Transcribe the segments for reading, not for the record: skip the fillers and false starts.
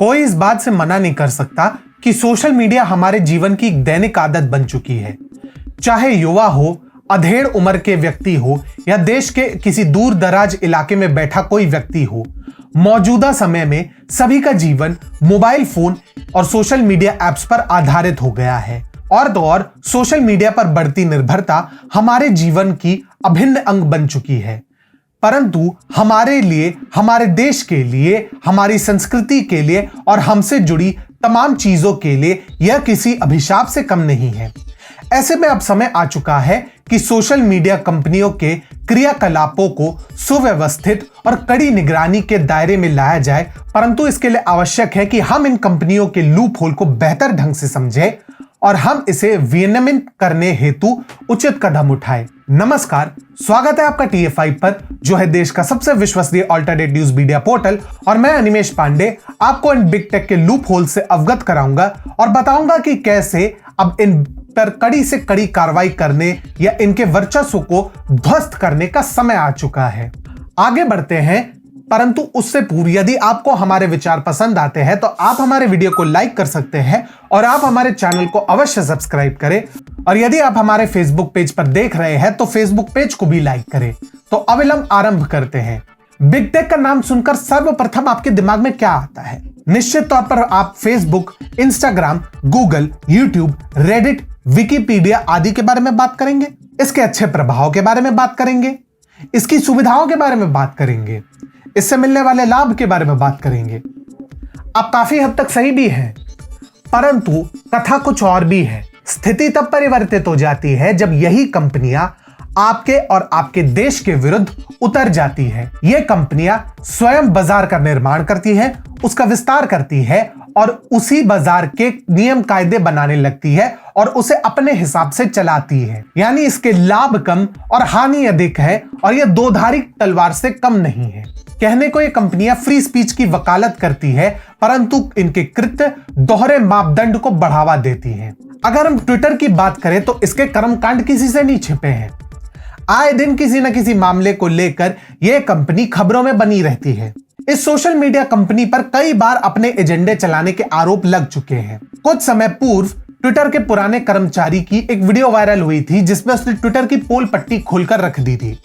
कोई इस बात से मना नहीं कर सकता कि सोशल मीडिया हमारे जीवन की एक दैनिक आदत बन चुकी है। चाहे युवा हो, अधेड़ उम्र के व्यक्ति हो या देश के किसी दूर दराज इलाके में बैठा कोई व्यक्ति हो, मौजूदा समय में सभी का जीवन मोबाइल फोन और सोशल मीडिया ऐप्स पर आधारित हो गया है। और तो और सोशल मीडिया पर बढ़ती निर्भरता हमारे जीवन की अभिन्न अंग बन चुकी है। परंतु हमारे लिए, हमारे देश के लिए, हमारी संस्कृति के लिए और हमसे जुड़ी तमाम चीजों के लिए यह किसी अभिशाप से कम नहीं है। ऐसे में अब समय आ चुका है कि सोशल मीडिया कंपनियों के क्रियाकलापों को सुव्यवस्थित और कड़ी निगरानी के दायरे में लाया जाए, परंतु इसके लिए आवश्यक है कि हम इन कंपनियों के लूप होल को बेहतर ढंग से समझें और हम इसे विनियमित करने हेतु उचित कदम उठाएं। नमस्कार, स्वागत है आपका TF5 पर, जो है देश का सबसे विश्वसनीय अल्टरनेट न्यूज मीडिया पोर्टल। और मैं अनिमेश पांडे आपको इन बिग टेक के लूप होल से अवगत कराऊंगा और बताऊंगा कि कैसे अब इन पर कड़ी से कड़ी कार्रवाई करने या इनके वर्चस्व को ध्वस्त करने का समय आ चुका है। आगे बढ़ते हैं, परंतु उससे पूर्व यदि आपको हमारे विचार पसंद आते हैं तो आप हमारे वीडियो को लाइक कर सकते हैं और आप हमारे चैनल को अवश्य सब्सक्राइब करें। और यदि आप हमारे फेसबुक पेज पर देख रहे हैं तो फेसबुक पेज को भी लाइक करें। तो अविलंब आरंभ करते हैं। बिग टेक का नाम सुनकर सर्वप्रथम आपके दिमाग में क्या आता है? निश्चित तौर पर आप Facebook, Instagram, Google, YouTube, Reddit, Wikipedia आदि के बारे में बात करेंगे। इसके अच्छे प्रभाव के बारे में बात करेंगे, इसकी सुविधाओं के बारे में बात करेंगे, इससे मिलने वाले लाभ के बारे में बात करेंगे। आप काफी हद तक सही भी हैं, परंतु कथा कुछ और भी है। स्थिति तब परिवर्तित हो जाती है जब यही कंपनियां आपके और आपके देश के विरुद्ध उतर जाती है। ये कंपनियां स्वयं बाजार का निर्माण करती है, उसका विस्तार करती है और उसी बाजार के नियम कायदे बनाने लगती है और उसे अपने हिसाब से चलाती है। यानी इसके लाभ कम और हानि अधिक है और यह दोधारी तलवार से कम नहीं है। कहने को ये कंपनियां फ्री स्पीच की वकालत करती है, परंतु इनके कृत्य दोहरे मापदंड को बढ़ावा देती हैं। अगर हम ट्विटर की बात करें तो इसके कर्मकांड किसी से नहीं छिपे हैं। आए दिन किसी न किसी मामले को लेकर यह कंपनी खबरों में बनी रहती है। इस सोशल मीडिया कंपनी पर कई बार अपने एजेंडे चलाने के आरोप लग चुके हैं। कुछ समय पूर्व ट्विटर के पुराने कर्मचारी की एक वीडियो वायरल हुई थी जिसमें उसने ट्विटर की पोल पट्टी खोलकर रख दी थी।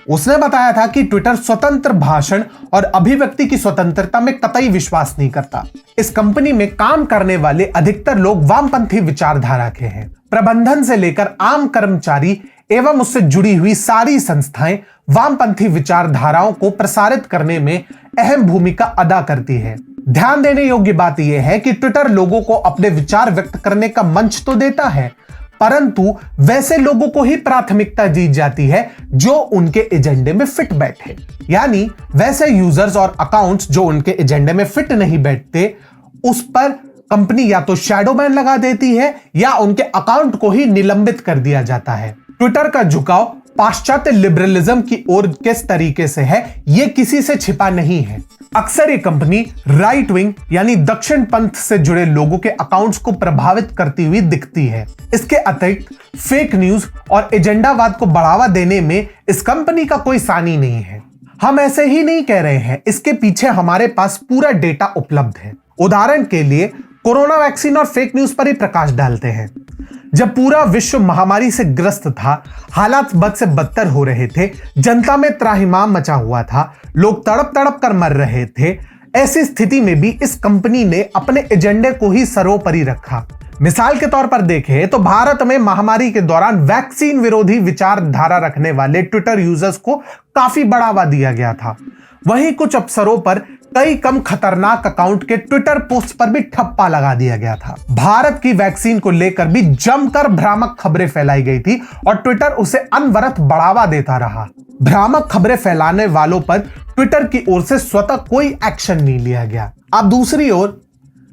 उसने बताया था कि ट्विटर स्वतंत्र भाषण और अभिव्यक्ति की स्वतंत्रता में कतई विश्वास नहीं करता। इस कंपनी में काम करने वाले अधिकतर लोग वामपंथी विचारधारा के हैं। प्रबंधन से लेकर आम कर्मचारी एवं उससे जुड़ी हुई सारी संस्थाएं वामपंथी विचारधाराओं को प्रसारित करने में अहम भूमिका अदा करती है। ध्यान देने योग्य बात यह है कि ट्विटर लोगों को अपने विचार व्यक्त करने का मंच तो देता है, परंतु वैसे लोगों को ही प्राथमिकता दी जाती है जो उनके एजेंडे में फिट बैठे। यानी वैसे यूजर्स और अकाउंट्स जो उनके एजेंडे में फिट नहीं बैठते, उस पर कंपनी या तो शैडो बैन लगा देती है या उनके अकाउंट को ही निलंबित कर दिया जाता है। ट्विटर का झुकाव पाश्चात्य लिबरलिज्म की ओर किस तरीके से है, यह किसी से छिपा नहीं है। अक्सर ये कंपनी राइट विंग यानी दक्षिण पंथ से जुड़े लोगों के अकाउंट्स को प्रभावित करती हुई दिखती है। इसके अतिरिक्त फेक न्यूज और एजेंडावाद को बढ़ावा देने में इस कंपनी का कोई सानी नहीं है। हम ऐसे ही नहीं कह रहे हैं, इसके पीछे हमारे पास पूरा डेटा उपलब्ध है। उदाहरण के लिए कोरोना वैक्सीन और फेक न्यूज पर ही प्रकाश डालते हैं। जब पूरा विश्व महामारी से ग्रस्त था, हालात बद से बदतर हो रहे थे, जनता में त्राहिमाम मचा हुआ था, लोग तड़प तड़प कर मर रहे थे, ऐसी स्थिति में भी इस कंपनी ने अपने एजेंडे को ही सर्वोपरि रखा। मिसाल के तौर पर देखें तो भारत में महामारी के दौरान वैक्सीन विरोधी विचारधारा रखने वाले ट्विटर यूजर्स को काफी बढ़ावा दिया गया था। वहीं कुछ अवसरों पर कई कम खतरनाक अकाउंट के ट्विटर पोस्ट पर भी ठप्पा लगा दिया गया था। भारत की वैक्सीन को लेकर भी जमकर भ्रामक खबरें फैलाई गई थी और ट्विटर उसे अनवरत बढ़ावा देता रहा। भ्रामक खबरें फैलाने वालों पर ट्विटर की ओर से स्वतः कोई एक्शन नहीं लिया गया। अब दूसरी ओर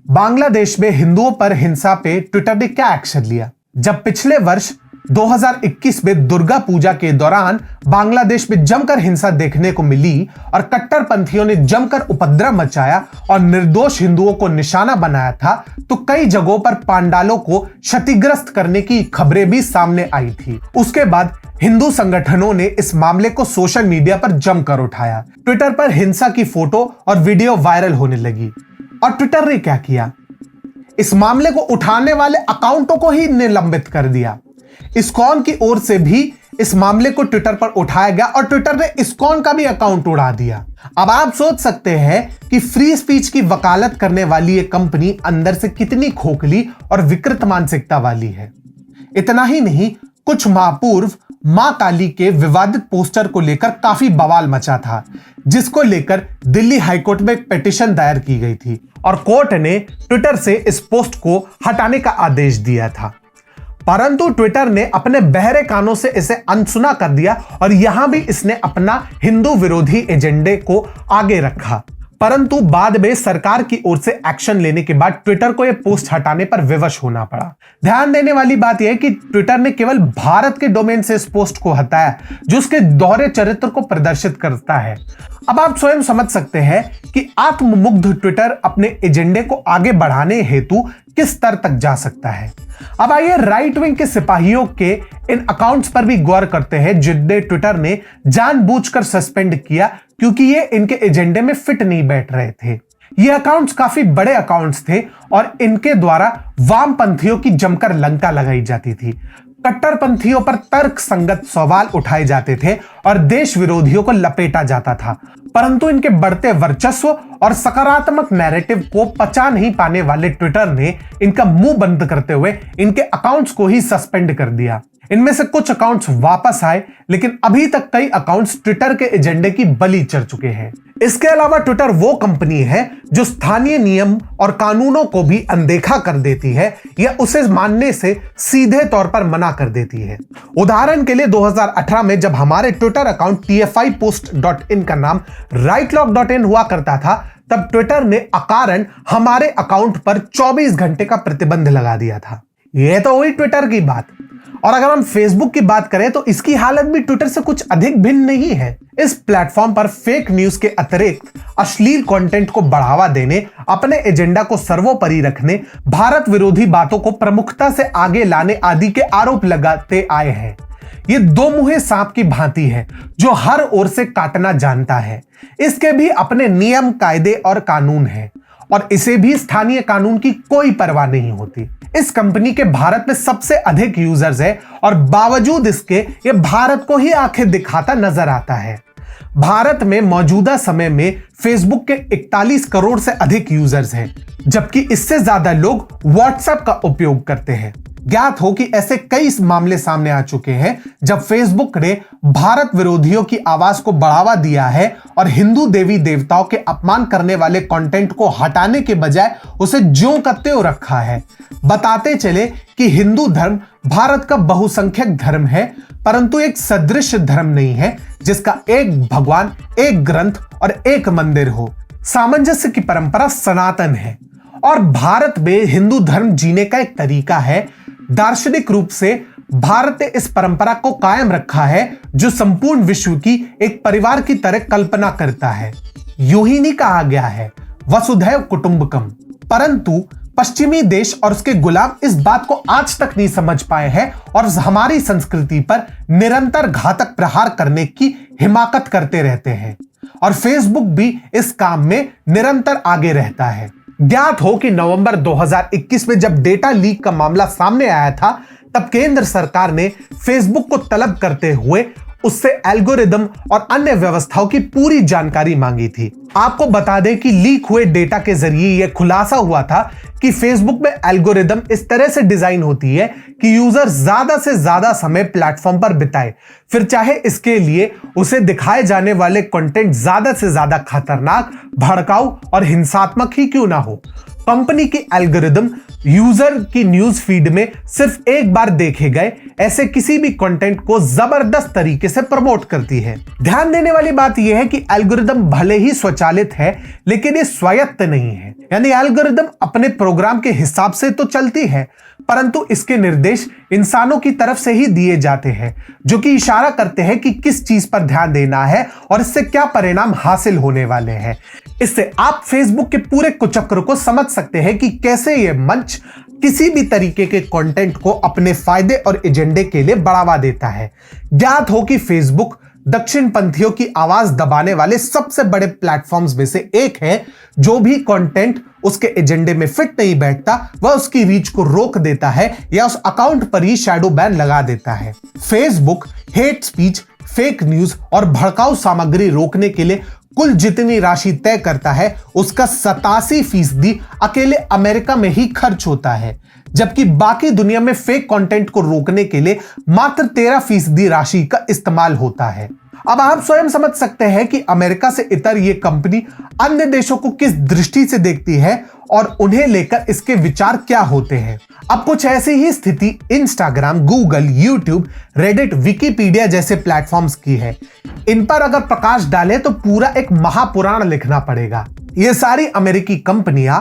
बांग्लादेश में हिंदुओं पर हिंसा पे ट्विटर ने क्या एक्शन लिया? जब पिछले वर्ष 2021 में दुर्गा पूजा के दौरान बांग्लादेश में जमकर हिंसा देखने को मिली और कट्टरपंथियों ने जमकर उपद्रव मचाया और निर्दोष हिंदुओं को निशाना बनाया था, तो कई जगहों पर पंडालों को क्षतिग्रस्त करने की खबरें भी सामने आई थी। उसके बाद हिंदू संगठनों ने इस मामले को सोशल मीडिया पर जमकर उठाया। ट्विटर पर हिंसा की फोटो और वीडियो वायरल होने लगी और ट्विटर ने क्या किया, इस मामले को उठाने वाले अकाउंटों को ही निलंबित कर दिया। इस्कॉन की ओर से भी इस मामले को ट्विटर पर उठाया गया और ट्विटर ने इस्कॉन का भी अकाउंट उड़ा दिया। अब आप सोच सकते हैं कि फ्री स्पीच की वकालत करने वाली ये कंपनी अंदर से कितनी खोखली और विकृत मानसिकता वाली है। इतना ही नहीं, कुछ माह पूर्व मां काली के विवादित पोस्टर को लेकर काफी बवाल मचा था, जिसको लेकर दिल्ली हाईकोर्ट में एक पिटीशन दायर की गई थी और कोर्ट ने ट्विटर से इस पोस्ट को हटाने का आदेश दिया था। परंतु ट्विटर ने अपने बहरे कानों से इसे अनसुना कर दिया और यहां भी इसने अपना हिंदू विरोधी एजेंडे को आगे रखा। परंतु बाद में सरकार की ओर से एक्शन लेने के बाद ट्विटर को यह पोस्ट हटाने पर विवश होना पड़ा। ध्यान देने वाली बात यह है कि ट्विटर ने केवल भारत के डोमेन से इस पोस्ट को हटाया, जो उसके दोहरे चरित्र को प्रदर्शित करता है। अब आप स्वयं समझ सकते हैं कि आत्ममुग्ध ट्विटर अपने एजेंडे को आगे बढ़ाने हेतु किस स्तर तक जा सकता है। अब आइए राइट विंग के सिपाहियों के इन अकाउंट्स पर भी गौर करते हैं, जिन्हें ट्विटर ने जानबूझकर सस्पेंड किया क्योंकि ये इनके एजेंडे में फिट नहीं बैठ रहे थे। ये अकाउंट्स काफी बड़े अकाउंट्स थे और इनके द्वारा वामपंथियों की जमकर लंका लगाई जाती थी। कट्टरपंथियों पर तर्क संगत सवाल उठाए जाते थे और देश विरोधियों को लपेटा जाता था। परंतु इनके बढ़ते वर्चस्व और सकारात्मक नैरेटिव को पचा नहीं पाने वाले ट्विटर ने इनका मुंह बंद करते हुए इनके अकाउंट्स को ही सस्पेंड कर दिया। इनमें से कुछ अकाउंट्स वापस आए, लेकिन अभी तक कई अकाउंट्स ट्विटर के एजेंडे की बलि चढ़ चुके हैं। इसके अलावा ट्विटर वो कंपनी है जो स्थानीय नियम और कानूनों को भी अनदेखा कर देती है या उसे मानने से सीधे तौर पर मना कर देती है। उदाहरण के लिए 2018 में जब हमारे ट्विटर अकाउंट tfipost.in का नाम rightlock.in हुआ करता था, तब ट्विटर ने अकारण हमारे अकाउंट पर 24 घंटे का प्रतिबंध लगा दिया था। यह तो हुई ट्विटर की बात। और अगर हम फेसबुक की बात करें तो इसकी हालत भी ट्विटर से कुछ अधिक भिन्न नहीं है। इस प्लेटफॉर्म पर फेक न्यूज के अतिरिक्त अश्लील कंटेंट को बढ़ावा देने, अपने एजेंडा को सर्वोपरि रखने, भारत विरोधी बातों को प्रमुखता से आगे लाने आदि के आरोप लगाते आए हैं। ये दो मुहे सांप की भांति है जो हर ओर से काटना जानता है। इसके भी अपने नियम, कायदे और कानून हैं और इसे भी स्थानीय कानून की कोई परवाह नहीं होती। इस कंपनी के भारत में सबसे अधिक यूजर्स है और बावजूद इसके ये भारत को ही आंखें दिखाता नजर आता है। भारत में मौजूदा समय में फेसबुक के 41 करोड़ से अधिक यूजर्स हैं, जबकि इससे ज्यादा लोग व्हाट्सएप का उपयोग करते हैं। ज्ञात हो कि ऐसे कई मामले सामने आ चुके हैं जब फेसबुक ने भारत विरोधियों की आवाज को बढ़ावा दिया है और हिंदू देवी देवताओं के अपमान करने वाले कंटेंट को हटाने के बजाय उसे ज्यों का त्यों रखा है। बताते चले कि हिंदू धर्म भारत का बहुसंख्यक धर्म है, परंतु एक सदृश धर्म नहीं है जिसका एक भगवान, एक ग्रंथ और एक मंदिर हो। सामंजस्य की परंपरा सनातन है और भारत में हिंदू धर्म जीने का एक तरीका है। दार्शनिक रूप से भारत ने इस परंपरा को कायम रखा है जो संपूर्ण विश्व की एक परिवार की तरह कल्पना करता है। यूं ही नहीं कहा गया है वसुधैव कुटुंबकम, परंतु पश्चिमी देश और उसके गुलाम इस बात को आज तक नहीं समझ पाए हैं और हमारी संस्कृति पर निरंतर घातक प्रहार करने की हिमाकत करते रहते हैं और फेसबुक भी इस काम में निरंतर आगे रहता है। ज्ञात हो कि नवंबर 2021 में जब डेटा लीक का मामला सामने आया था, तब केंद्र सरकार ने फेसबुक को तलब करते हुए उससे एल्गोरिदम और अन्य व्यवस्थाओं की पूरी जानकारी मांगी थी। आपको बता दें कि लीक हुए डेटा के जरिए यह खुलासा हुआ था कि फेसबुक में एल्गोरिदम इस तरह से डिजाइन होती है कि यूजर ज्यादा से ज्यादा समय प्लेटफॉर्म पर बिताए, फिर चाहे इसके लिए उसे दिखाए जाने वाले कंटेंट ज्यादा से ज्यादा खतरनाक, भड़काऊ और हिंसात्मक ही क्यों ना हो। कंपनी की एल्गोरिदम यूजर की न्यूज फीड में सिर्फ एक बार देखे गए ऐसे किसी भी कंटेंट को जबरदस्त तरीके से प्रमोट करती है। ध्यान देने वाली बात यह है कि एल्गोरिदम भले ही स्वचालित है, लेकिन ये स्वायत्त नहीं है। यानी एल्गोरिदम अपने प्रोग्राम के हिसाब से तो चलती है, परंतु इसके निर्देश इंसानों की तरफ से ही दिए जाते हैं, जो कि इशारा करते हैं कि किस चीज पर ध्यान देना है और इससे क्या परिणाम हासिल होने वाले हैं। इससे आप फेसबुक के पूरे कुचक्र को समझ सकते हैं कि कैसे यह मंच किसी भी तरीके के कंटेंट को अपने फायदे और एजेंडे के लिए बढ़ावा देता है। ज्ञात हो कि फेसबुक दक्षिण पंथियों की आवाज दबाने वाले सबसे बड़े प्लेटफॉर्म्स में से एक है। जो भी कंटेंट उसके एजेंडे में फिट नहीं बैठता वह उसकी रीच को रोक देता है या उस अकाउंट पर ही शैडो बैन लगा देता है। Facebook hate speech, fake news और भड़काऊ सामग्री रोकने के लिए कुल जितनी राशि तय करता है उसका 87% अकेले अमेरिका में ही खर्च होता है, जबकि बाकी दुनिया में फेक कंटेंट को रोकने के लिए मात्र 13% राशि का इस्तेमाल होता है। अब आप स्वयं समझ सकते हैं कि अमेरिका से इतर ये कंपनी अन्य देशों को किस दृष्टि से देखती है और उन्हें लेकर इसके विचार क्या होते हैं। अब कुछ ऐसी ही स्थिति Instagram, Google, YouTube, Reddit, Wikipedia जैसे प्लेटफॉर्म्स की है। इन पर अगर प्रकाश डालें तो पूरा एक महापुराण लिखना पड़ेगा। ये सारी अमेरिकी कंपनियां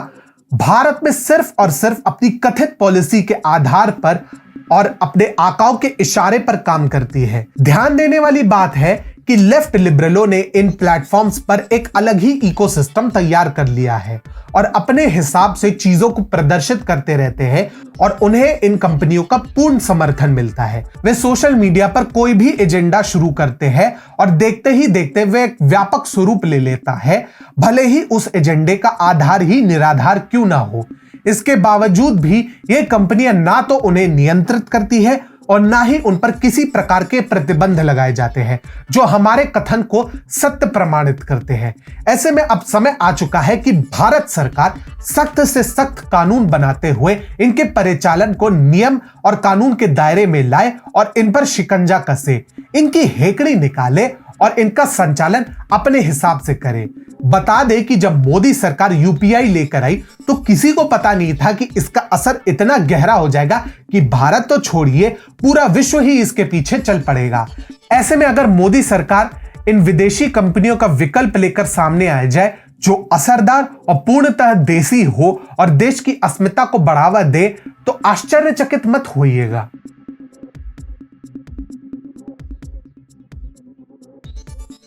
भारत में सिर्फ और सिर्फ अपनी कथित पॉलिसी के आधार पर और अपने आकाओं के इशारे पर काम करती है। ध्यान देने वाली बात है कि लेफ्ट लिबरलों ने इन प्लेटफॉर्म्स पर एक अलग ही इकोसिस्टम तैयार कर लिया है और अपने हिसाब से चीजों को प्रदर्शित करते रहते हैं और उन्हें इन कंपनियों का पूर्ण समर्थन मिलता है। वे सोशल मीडिया पर कोई भी एजेंडा शुरू करते हैं और देखते ही देखते वे एक व्यापक स्वरूप ले लेता है, भले ही उस एजेंडे का आधार ही निराधार क्यों ना हो। इसके बावजूद भी ये कंपनियां ना तो उन्हें नियंत्रित करती है और ना ही उन पर किसी प्रकार के प्रतिबंध लगाए जाते हैं जो हमारे कथन को सत्य प्रमाणित करते हैं। ऐसे में अब समय आ चुका है कि भारत सरकार सख्त से सख्त कानून बनाते हुए इनके परिचालन को नियम और कानून के दायरे में लाए और इन पर शिकंजा कसे, इनकी हेकड़ी निकाले और इनका संचालन अपने हिसाब से करे। बता दे कि जब मोदी सरकार यूपीआई लेकर आई तो किसी को पता नहीं था कि इसका असर इतना गहरा हो जाएगा कि भारत तो छोड़िए पूरा विश्व ही इसके पीछे चल पड़ेगा। ऐसे में अगर मोदी सरकार इन विदेशी कंपनियों का विकल्प लेकर सामने आ जाए जो असरदार और पूर्णतः देसी हो और देश की अस्मिता को बढ़ावा दे तो आश्चर्यचकित मत होइएगा।